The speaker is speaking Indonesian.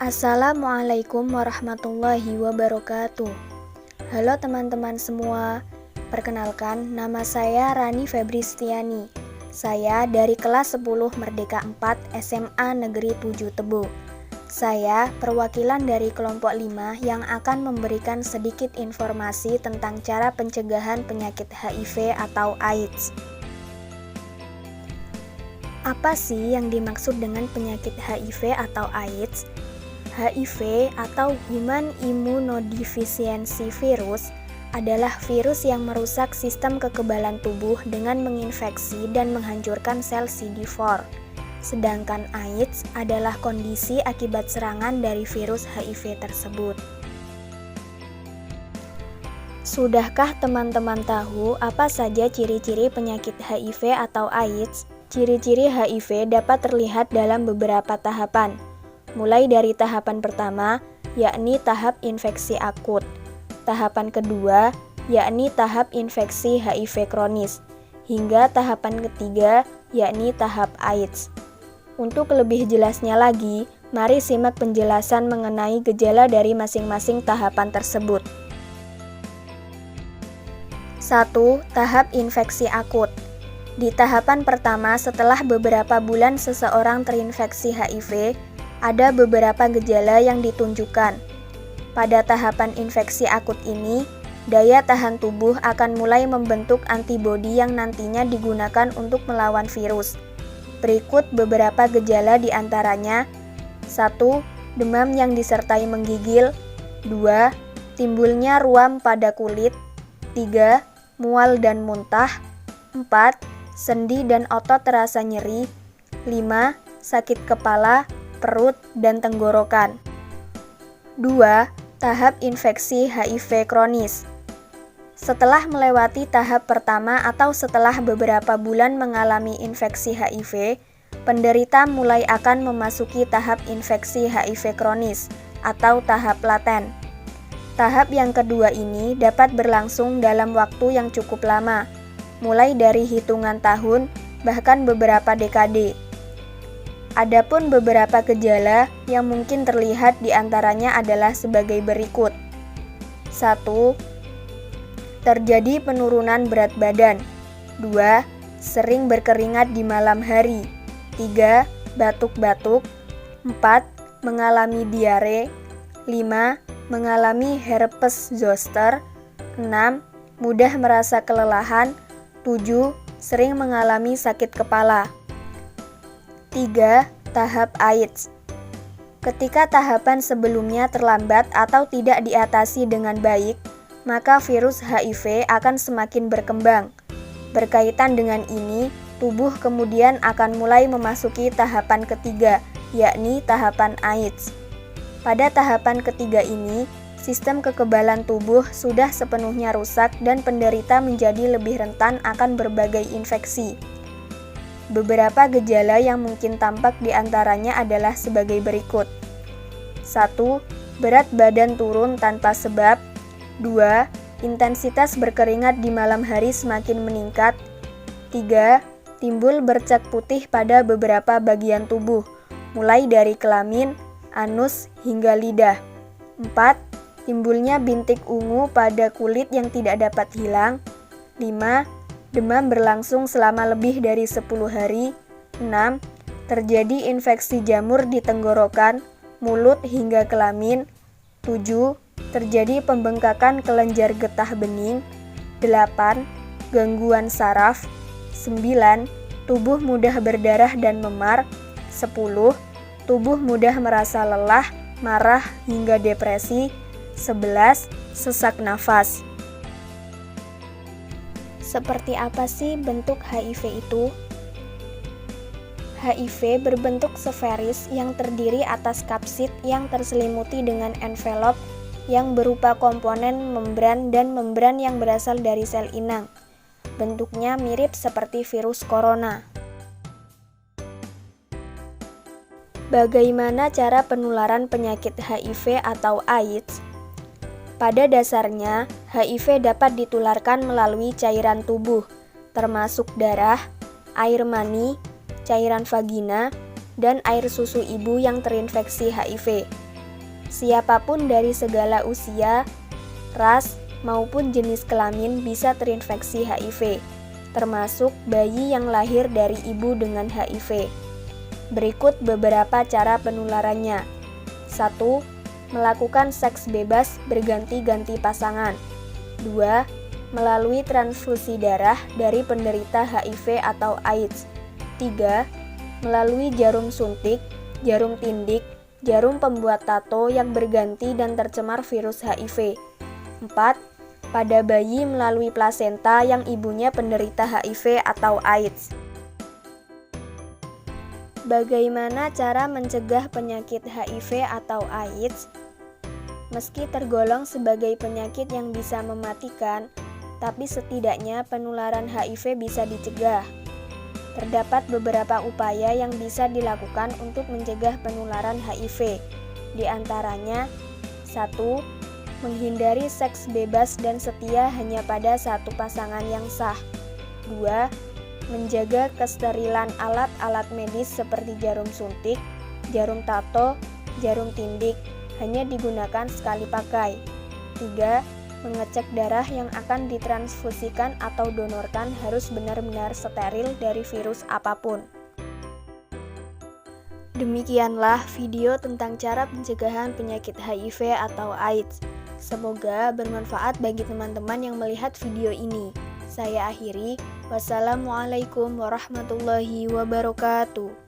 Assalamualaikum warahmatullahi wabarakatuh. Halo teman-teman semua. Perkenalkan, nama saya Rani Febristiani. Saya dari kelas 10 Merdeka 4 SMA Negeri 7 Tebo. Saya perwakilan dari kelompok 5 yang akan memberikan sedikit informasi tentang cara pencegahan penyakit HIV atau AIDS. Apa sih yang dimaksud dengan penyakit HIV atau AIDS? HIV atau Human Immunodeficiency Virus adalah virus yang merusak sistem kekebalan tubuh dengan menginfeksi dan menghancurkan sel CD4. Sedangkan AIDS adalah kondisi akibat serangan dari virus HIV tersebut. Sudahkah teman-teman tahu apa saja ciri-ciri penyakit HIV atau AIDS? Ciri-ciri HIV dapat terlihat dalam beberapa tahapan. Mulai dari tahapan pertama, yakni tahap infeksi akut. Tahapan kedua, yakni tahap infeksi HIV kronis. Hingga tahapan ketiga, yakni tahap AIDS. Untuk lebih jelasnya lagi, mari simak penjelasan mengenai gejala dari masing-masing tahapan tersebut. 1. Tahap infeksi akut. Di tahapan pertama setelah beberapa bulan seseorang terinfeksi HIV, ada beberapa gejala yang ditunjukkan. Pada tahapan infeksi akut ini, daya tahan tubuh akan mulai membentuk antibodi yang nantinya digunakan untuk melawan virus. Berikut beberapa gejala di antaranya. 1. Demam yang disertai menggigil. 2. Timbulnya ruam pada kulit. 3. Mual dan muntah. 4. Sendi dan otot terasa nyeri. 5. Sakit kepala, perut, dan tenggorokan. 2. Tahap infeksi HIV kronis. Setelah melewati tahap pertama atau setelah beberapa bulan mengalami infeksi HIV, penderita mulai akan memasuki tahap infeksi HIV kronis atau tahap laten. Tahap yang kedua ini dapat berlangsung dalam waktu yang cukup lama, mulai dari hitungan tahun, bahkan beberapa dekade. Adapun beberapa gejala yang mungkin terlihat diantaranya adalah sebagai berikut. 1. Terjadi penurunan berat badan. 2. Sering berkeringat di malam hari. 3. Batuk-batuk. 4. Mengalami diare. 5. Mengalami herpes zoster. 6. Mudah merasa kelelahan. 7. Sering mengalami sakit kepala. 3. Tahap AIDS. Ketika tahapan sebelumnya terlambat atau tidak diatasi dengan baik, maka virus HIV akan semakin berkembang. Berkaitan dengan ini, tubuh kemudian akan mulai memasuki tahapan ketiga, yakni tahapan AIDS. Pada tahapan ketiga ini, sistem kekebalan tubuh sudah sepenuhnya rusak dan penderita menjadi lebih rentan akan berbagai infeksi. Beberapa gejala yang mungkin tampak diantaranya adalah sebagai berikut. 1. Berat badan turun tanpa sebab. 2. Intensitas berkeringat di malam hari semakin meningkat. 3. Timbul bercak putih pada beberapa bagian tubuh, mulai dari kelamin, anus, hingga lidah. 4. Timbulnya bintik ungu pada kulit yang tidak dapat hilang. 5. Demam berlangsung selama lebih dari 10 hari. 6. Terjadi infeksi jamur di tenggorokan, mulut hingga kelamin. 7. Terjadi pembengkakan kelenjar getah bening. 8. Gangguan saraf. 9. Tubuh mudah berdarah dan memar. 10. Tubuh mudah merasa lelah, marah, hingga depresi. 11. Sesak nafas. Seperti apa sih bentuk HIV itu? HIV berbentuk sferis yang terdiri atas kapsid yang terselimuti dengan envelop yang berupa komponen membran dan membran yang berasal dari sel inang. Bentuknya mirip seperti virus corona. Bagaimana cara penularan penyakit HIV atau AIDS? Pada dasarnya, HIV dapat ditularkan melalui cairan tubuh, termasuk darah, air mani, cairan vagina, dan air susu ibu yang terinfeksi HIV. Siapapun dari segala usia, ras, maupun jenis kelamin bisa terinfeksi HIV, termasuk bayi yang lahir dari ibu dengan HIV. Berikut beberapa cara penularannya. 1. Melakukan seks bebas berganti-ganti pasangan. 2. Melalui transfusi darah dari penderita HIV atau AIDS. 3. Melalui jarum suntik, jarum tindik, jarum pembuat tato yang berganti dan tercemar virus HIV. 4. Pada bayi melalui plasenta yang ibunya penderita HIV atau AIDS. Bagaimana cara mencegah penyakit HIV atau AIDS? Meski tergolong sebagai penyakit yang bisa mematikan, tapi setidaknya penularan HIV bisa dicegah. Terdapat beberapa upaya yang bisa dilakukan untuk mencegah penularan HIV. Di antaranya, 1. Menghindari seks bebas dan setia hanya pada satu pasangan yang sah. 2. Menjaga kesterilan alat-alat medis seperti jarum suntik, jarum tato, jarum tindik, hanya digunakan sekali pakai. 3. Mengecek darah yang akan ditransfusikan atau donorkan harus benar-benar steril dari virus apapun. Demikianlah video tentang cara pencegahan penyakit HIV atau AIDS. Semoga bermanfaat bagi teman-teman yang melihat video ini. Saya akhiri. Wassalamualaikum warahmatullahi wabarakatuh.